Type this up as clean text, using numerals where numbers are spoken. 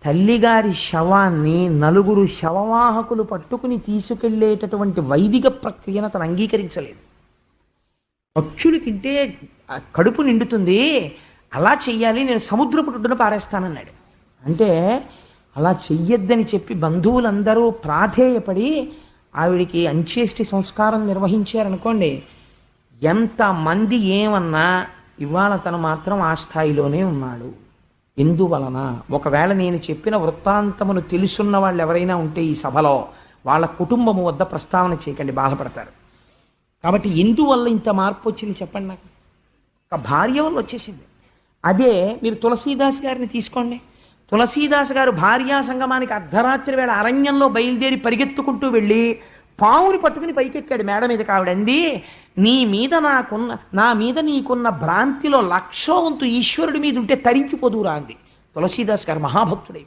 తల్లిగారి శవాన్ని నలుగురు శవవాహకులు పట్టుకుని తీసుకెళ్లేటటువంటి వైదిక ప్రక్రియను అతను అంగీకరించలేదు. పక్షులు తింటే కడుపు నిండుతుంది, అలా చెయ్యాలి, నేను సముద్రపు ఒడ్డున పారేస్తానన్నాడు. అంటే అలా చెయ్యొద్దని చెప్పి బంధువులందరూ ప్రాధేయపడి ఆవిడికి అంత్యేష్టి సంస్కారం నిర్వహించారనుకోండి, ఎంతమంది ఏమన్నా ఇవాళ తను మాత్రం ఆ స్థాయిలోనే ఉన్నాడు. ఎందువలన? ఒకవేళ నేను చెప్పిన వృత్తాంతమును తెలుసున్న వాళ్ళు ఎవరైనా ఉంటే ఈ సభలో వాళ్ళ కుటుంబము వద్ద ప్రస్తావన చేయకండి, బాధపడతారు. కాబట్టి ఎందువల్ల ఇంత మార్పు వచ్చింది చెప్పండి నాకు. ఒక భార్య వల్ల వచ్చేసింది. అదే మీరు తులసీదాస్ గారిని తీసుకోండి. తులసీదాస్ గారు భార్యా సంగమానికి అర్ధరాత్రి వేళ అరణ్యంలో బయలుదేరి పరిగెత్తుకుంటూ వెళ్ళి పావుని పట్టుకుని పైకెక్కాడు మేడ మీద. కావిడంది, నా మీద నీకున్న భ్రాంతిలో 1,00,000 వంతు ఈశ్వరుడి మీద ఉంటే తరించిపోదురా అంది. తులసీదాస్ గారు మహాభక్తుడై